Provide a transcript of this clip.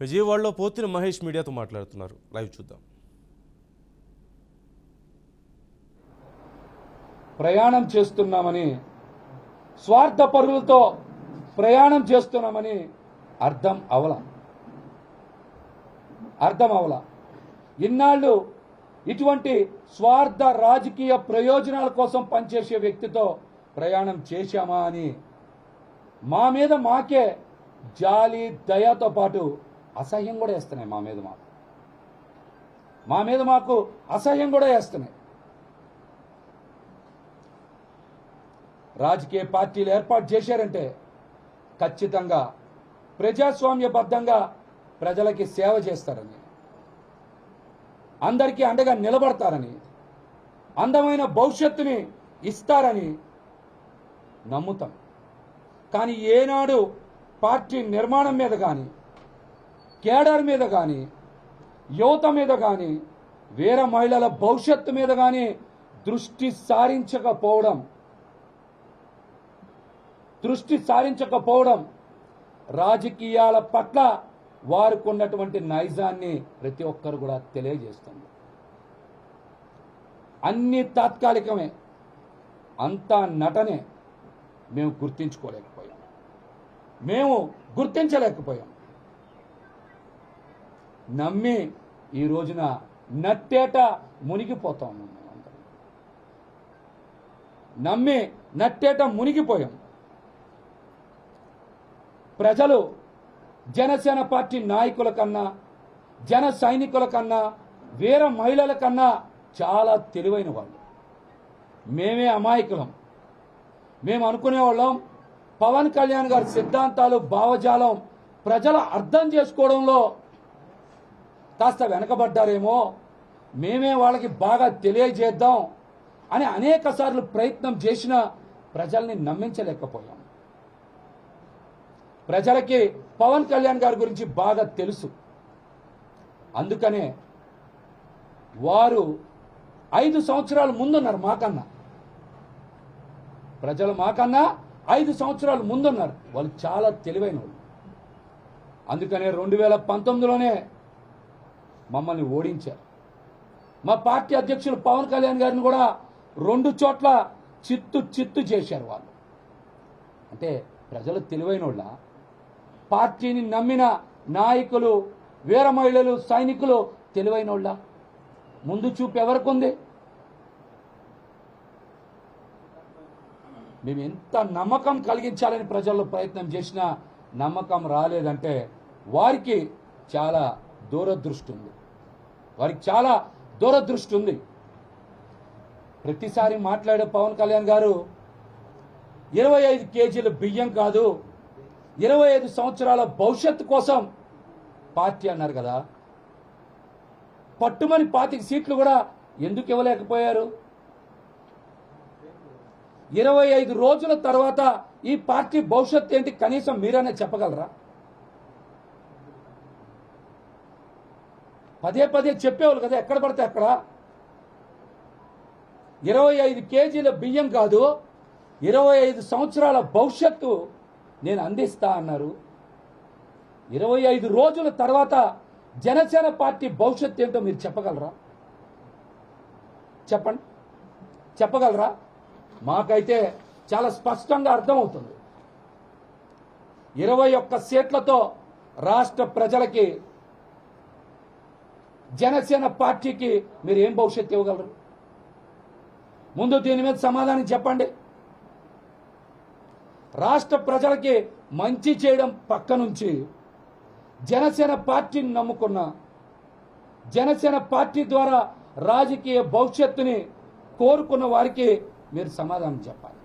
విజయవాడలో పోతిన మహేష్ మీడియాతో మాట్లాడుతున్నారు. లైవ్ చూద్దాం. ప్రయాణం చేస్తున్నామని, స్వార్థ పరులతో ప్రయాణం చేస్తున్నామని అర్థం అవల. ఇన్నాళ్ళు ఇటువంటి స్వార్థ రాజకీయ ప్రయోజనాల కోసం పనిచేసే వ్యక్తితో ప్రయాణం చేశామా అని మా మీద మాకే జాలి దయతో పాటు అసహ్యం కూడా వేస్తున్నాయి. మా మీద మాకు అసహ్యం కూడా వేస్తున్నాయి. రాజకీయ పార్టీలు ఏర్పాటు చేశారంటే ఖచ్చితంగా ప్రజాస్వామ్యబద్ధంగా ప్రజలకి సేవ చేస్తారని, అందరికీ అండగా నిలబడతారని, అందమైన భవిష్యత్తుని ఇస్తారని నమ్ముతాం. కానీ ఏనాడు పార్టీ నిర్మాణం మీద కానీ, కేడర్ మీద కానీ, యువత మీద కానీ, వీర మహిళల భవిష్యత్తు మీద కానీ దృష్టి సారించకపోవడం రాజకీయాల పట్ల వారికి ఉన్నటువంటి నైజాన్ని ప్రతి ఒక్కరు కూడా తెలియజేస్తుంది. అన్ని తాత్కాలికమే, అంతా నటనే. మేము గుర్తించలేకపోయాం. నమ్మి ఈ రోజున నట్టేట మునిగిపోతాం. మునిగిపోయాం. ప్రజలు జనసేన పార్టీ నాయకుల కన్నా, జన సైనికుల కన్నా, వీర మహిళల కన్నా చాలా తెలివైన వాళ్ళు. మేమే అమాయకులం. మేము అనుకునేవాళ్ళం పవన్ కళ్యాణ్ గారి సిద్ధాంతాలు, భావజాలం ప్రజలు అర్థం చేసుకోవడంలో కాస్త వెనకబడ్డారేమో, మేమే వాళ్ళకి బాగా తెలియజేద్దాం అని అనేక సార్లు ప్రయత్నం చేసినా ప్రజల్ని నమ్మించలేకపోయాం. ప్రజలకి పవన్ కళ్యాణ్ గారి గురించి బాగా తెలుసు. అందుకనే వారు 5 సంవత్సరాల ముందున్నారు మాకన్నా. ప్రజలు మాకన్నా 5 సంవత్సరాల ముందున్నారు. వాళ్ళు చాలా తెలివైన వాళ్ళు. అందుకనే 2019లోనే మమ్మల్ని ఓడించారు. మా పార్టీ అధ్యక్షులు పవన్ కళ్యాణ్ గారిని కూడా 2 చోట్ల చిత్తు చేశారు వాళ్ళు. అంటే ప్రజలు తెలివైన వాళ్ళ, పార్టీని నమ్మిన నాయకులు, వీర మహిళలు, సైనికులు తెలివైన వాళ్ళ. ముందు చూపు ఎవరికి ఉంది? మేము ఎంత నమ్మకం కలిగించాలని ప్రజల్లో ప్రయత్నం చేసినా నమ్మకం రాలేదంటే వారికి చాలా దూరదృష్టి ఉంది. ప్రతిసారి మాట్లాడే పవన్ కళ్యాణ్ గారు 25 కేజీల బియ్యం కాదు, 25 సంవత్సరాల భవిష్యత్తు కోసం పార్టీ అన్నారు కదా. పట్టుమని 25 సీట్లు కూడా ఎందుకు ఇవ్వలేకపోయారు? 25 రోజుల తర్వాత ఈ పార్టీ భవిష్యత్తు ఏంటి కనీసం మీరనే చెప్పగలరా? పదే చెప్పేవాళ్ళు కదా, ఎక్కడ పడితే అక్కడ. 25 కేజీల బియ్యం కాదు, 25 సంవత్సరాల భవిష్యత్తు నేను అందిస్తా అన్నారు. 25 రోజుల తర్వాత జనసేన పార్టీ భవిష్యత్తు ఏంటో మీరు చెప్పగలరా? చెప్పగలరా? మాకైతే చాలా స్పష్టంగా అర్థమవుతుంది. 21 సీట్లతో రాష్ట్ర ప్రజలకి, జనసేన పార్టీకి మీరు ఏం భవిష్యత్తు ఇవ్వగలరు? ముందు దీని మీద సమాధానం చెప్పండి. రాష్ట్ర ప్రజలకి మంచి చేయడం పక్క నుంచి జనసేన పార్టీని నమ్ముకున్న, జనసేన పార్టీ ద్వారా రాజకీయ భవిష్యత్తుని కోరుకున్న వారికి మీరు సమాధానం చెప్పాలి.